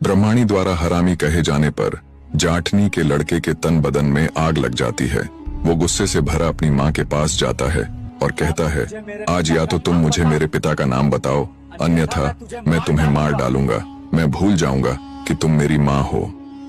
ब्रह्माणी द्वारा हरामी कहे जाने पर जाटनी के लड़के के तन बदन में आग लग जाती है। वो गुस्से से भरा अपनी माँ के पास जाता है और कहता है, आज या तो तुम मुझे मेरे पिता का नाम बताओ, अन्यथा मैं तुम्हें मार डालूंगा। मैं भूल जाऊंगा कि तुम मेरी माँ हो।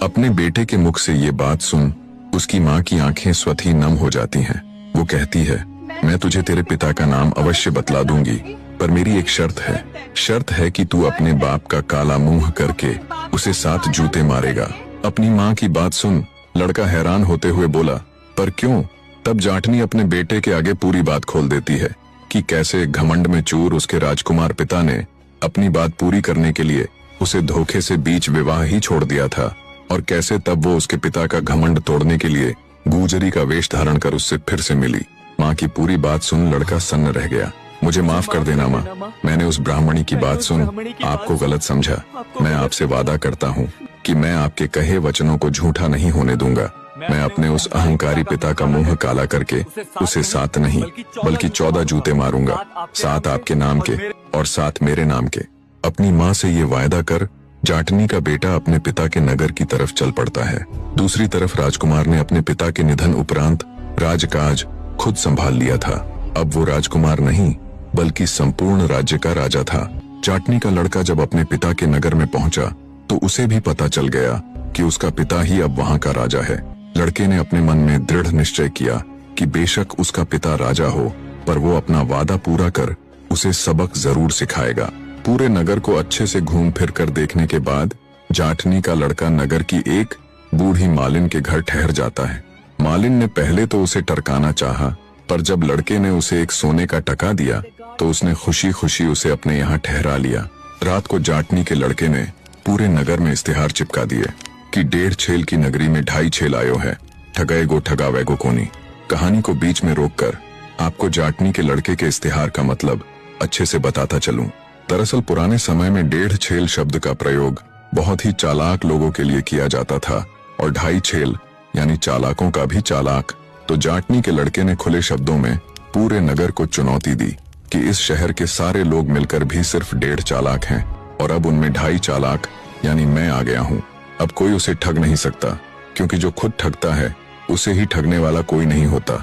अपने बेटे के मुख से ये बात सुन उसकी माँ की आंखें स्वतः नम हो जाती हैं। वो कहती है, मैं तुझे तेरे पिता का नाम अवश्य बतला दूंगी, पर मेरी एक शर्त है कि तू अपने बाप का काला मुंह करके उसे 7 जूते मारेगा। अपनी माँ की बात सुन लड़का हैरान होते हुए बोला, पर क्यों? तब जाटनी अपने बेटे के आगे पूरी बात खोल देती है कि कैसे घमंड में चूर उसके राजकुमार पिता ने अपनी बात पूरी करने के लिए उसे धोखे से बीच विवाह ही छोड़ दिया था, और कैसे तब वो उसके पिता का घमंड तोड़ने के लिए गुजरी का वेश धारण कर उससे फिर से मिली। माँ की पूरी बात सुन लड़का सन्न रह गया। मुझे माफ कर देना माँ, मैंने उस ब्राह्मणी की बात सुन आपको गलत समझा। मैं आपसे वादा करता हूँ कि मैं आपके कहे वचनों को झूठा नहीं होने दूंगा। मैं अपने उस अहंकारी पिता का मुंह काला करके उसे 7 नहीं बल्कि 14 जूते मारूंगा, 7 आपके नाम के और 7 मेरे नाम के। अपनी माँ से ये वायदा कर जाटनी का बेटा अपने पिता के नगर की तरफ चल पड़ता है। दूसरी तरफ राजकुमार ने अपने पिता के निधन उपरांत राजकाज खुद संभाल लिया था। अब वो राजकुमार नहीं बल्कि संपूर्ण राज्य का राजा था। जाटनी का लड़का जब अपने पिता के नगर में पहुंचा तो उसे भी पता चल गया कि उसका पिता ही अब वहां का राजा है। लड़के ने अपने मन में दृढ़ निश्चय किया कि बेशक उसका पिता राजा हो, पर वो अपना वादा पूरा कर उसे सबक जरूर सिखाएगा। पूरे नगर को अच्छे से घूम फिर कर देखने के बाद जाटनी का लड़का नगर की एक बूढ़ी मालिन के घर ठहर जाता है। मालिन ने पहले तो उसे टरकाना चाहा, पर जब लड़के ने उसे एक सोने का टका दिया तो उसने खुशी खुशी उसे अपने यहाँ ठहरा लिया। रात को जाटनी के लड़के ने पूरे नगर में इश्तिहार चिपका दिए कि 1.5 छेल की नगरी में 2.5 छेल आयो है, ठगाए गो ठगा वैगो कोनी। कहानी को बीच में रोककर आपको जाटनी के लड़के के इश्तिहार का मतलब अच्छे से बताता चलूं। दरअसल पुराने समय में 1.5 छेल शब्द का प्रयोग बहुत ही चालाक लोगों के लिए किया जाता था, और 2.5 छेल यानी चालाकों का भी चालाक। तो जाटनी के लड़के ने खुले शब्दों में पूरे नगर को चुनौती दी कि इस शहर के सारे लोग मिलकर भी सिर्फ 1.5 चालाक हैं, और अब उनमें 2.5 चालाक यानी मैं आ गया हूँ। अब कोई उसे ठग नहीं सकता, क्योंकि जो खुद ठगता है उसे ही ठगने वाला कोई नहीं होता।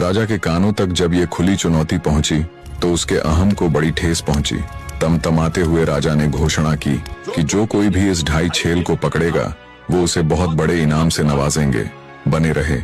राजा के कानों तक जब ये खुली चुनौती पहुंची तो उसके अहम को बड़ी ठेस पहुंची। तमतमाते हुए राजा ने घोषणा की कि जो कोई भी इस 2.5 छेल को पकड़ेगा वो उसे बहुत बड़े इनाम से नवाजेंगे। बने रहे।